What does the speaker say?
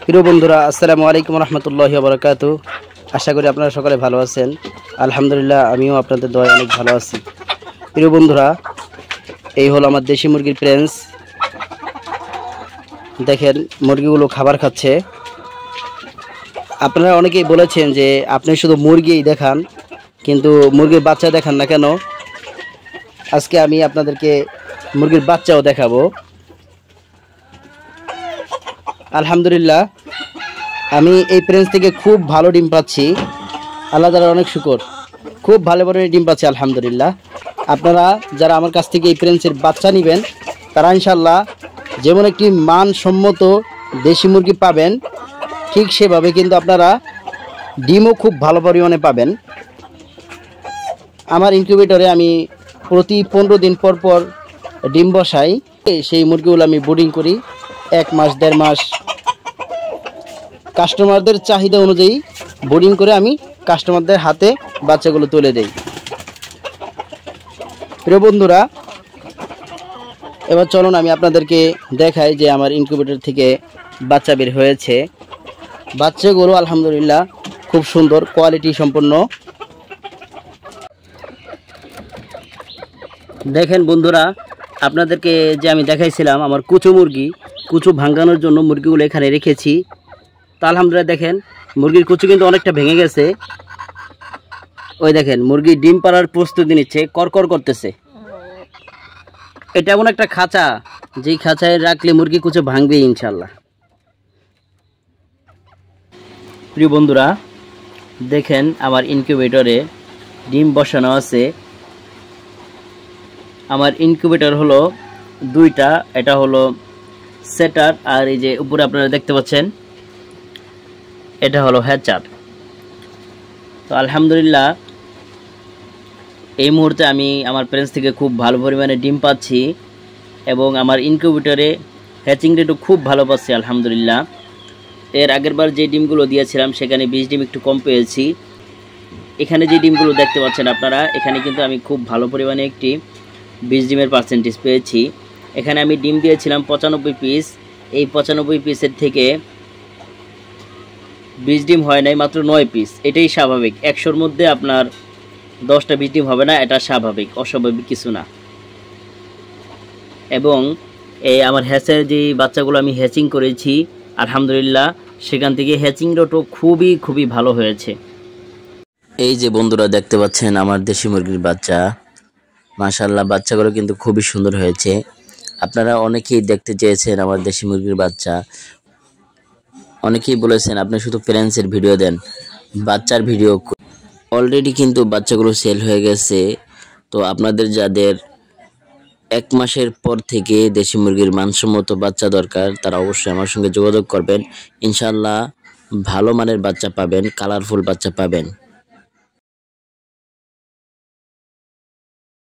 প্রিয় বন্ধুরা, আসসালামু আলাইকুম রহমতুল্লাহি ওয়া বারাকাতুহু। আশা করি আপনারা সকলে ভালো আছেন। আলহামদুলিল্লাহ, আমিও আপনাদের দয়ায় অনেক ভালো আছি। প্রিয় বন্ধুরা, এই হলো আমার দেশি মুরগির প্রেন্স। দেখেন, মুরগিগুলো খাবার খাচ্ছে। আপনারা অনেকেই বলেছেন যে আপনি শুধু মুরগিই দেখান, কিন্তু মুরগির বাচ্চা দেখান না কেন। আজকে আমি আপনাদেরকে মুরগির বাচ্চাও দেখাবো। আলহামদুলিল্লাহ, আমি এই প্রেন্স থেকে খুব ভালো ডিম পাচ্ছি। আল্লাহ তাআলার অনেক শুকর, খুব ভালো ডিম পাচ্ছি আলহামদুলিল্লাহ। আপনারা যারা আমার কাছ থেকে এই প্রেন্সের বাচ্চা নেবেন, তারা ইনশাল্লাহ যেমন একটি মানসম্মত দেশি মুরগি পাবেন, ঠিক সেভাবে কিন্তু আপনারা ডিমও খুব ভালো পরিমাণে পাবেন। আমার ইনকিউবেটরে আমি প্রতি 15 দিন পর পর ডিম বসাই। সেই মুরগিগুলো আমি ব্রিডিং করি 1 মাস 1.5 মাস। কাস্টমারদের চাহিদা অনুযায়ী ব্রিডিং করে আমি কাস্টমারদের হাতে বাচ্চাগুলো তুলে দেই। প্রিয় বন্ধুরা, এবার চলুন আমি আপনাদেরকে দেখাই যে আমার ইনকিউবেটর থেকে বাচ্চা বের হয়েছে। বাচ্চাগুলো আলহামদুলিল্লাহ খুব সুন্দর, কোয়ালিটি সম্পন্ন। দেখেন বন্ধুরা, আপনাদেরকে যে আমি দেখাইছিলাম আমার কুচো মুরগি, কুচো ভাঙানোর জন্য মুরগিগুলো এখানে রেখেছি। তা আলহামদুলিল্লাহ দেখেন, মুরগির কুচো কিন্তু অনেকটা ভেঙে গেছে। ওই দেখেন, মুরগি ডিম পাড়ার প্রস্তুতি নিচ্ছে, করকর করতেছে। এটা এমন একটা খাঁচা, যেই খাঁচায় রাখলে মুরগি কুচো ভাঙবে ইনশাল্লাহ। প্রিয় বন্ধুরা, দেখেন আমার ইনকিউবেটরে ডিম বসানো আছে। আমার ইনকিউবেটর হলো 2টা, এটা হলো সেটার, আর এই যে উপরে আপনারা দেখতে পাচ্ছেন এটা হলো হ্যাচার। তো আলহামদুলিল্লাহ, এই মুহূর্তে আমি আমার প্রেন্স থেকে খুব ভালো পরিমাণে ডিম পাচ্ছি এবং আমার ইনকিউবেটরে হ্যাচিং রেটও খুব ভালো পাচ্ছি আলহামদুলিল্লাহ। এর আগের বার যে ডিমগুলো দিয়েছিলাম সেখানে 20 ডিম একটু কম পেয়েছি। এখানে যে ডিমগুলো দেখতে পাচ্ছেন আপনারা, এখানে কিন্তু আমি খুব ভালো পরিমাণে একটি 20 ডিমের পার্সেন্টেজ পেয়েছি। এখানে আমি ডিম দিয়েছিলাম 95 পিস। এই 95 পিসের থেকে 20 ডিম হয় নাই, মাত্র 9 পিস। এটাই স্বাভাবিক। 100-র মধ্যে আপনার 10টা 20 ডিম হবে না, এটা স্বাভাবিক, অস্বাভাবিক কিছু না। এবং এই আমার হ্যাচের যে বাচ্চাগুলো আমি হ্যাচিং করেছি আলহামদুলিল্লাহ, সেখান থেকে হ্যাচিং রেটও খুবই ভালো হয়েছে। এই যে বন্ধুরা দেখতে পাচ্ছেন আমার দেশি মুরগির বাচ্চা, মাশাআল্লাহ বাচ্চাগুলো কিন্তু খুবই সুন্দর হয়েছে। আপনারা অনেকেই দেখতে চেয়েছেন আমার দেশি মুরগির বাচ্চা। অনেকেই বলেছেন আপনি শুধু প্যারেন্টসের ভিডিও দেন, বাচ্চার ভিডিও। অলরেডি কিন্তু বাচ্চাগুলো সেল হয়ে গেছে। তো আপনাদের যাদের 1 মাসের পর থেকে দেশি মুরগির মানসম্মত বাচ্চা দরকার, তারা অবশ্যই আমার সঙ্গে যোগাযোগ করবেন। ইনশাআল্লাহ ভালো মানের বাচ্চা পাবেন, কালারফুল বাচ্চা পাবেন।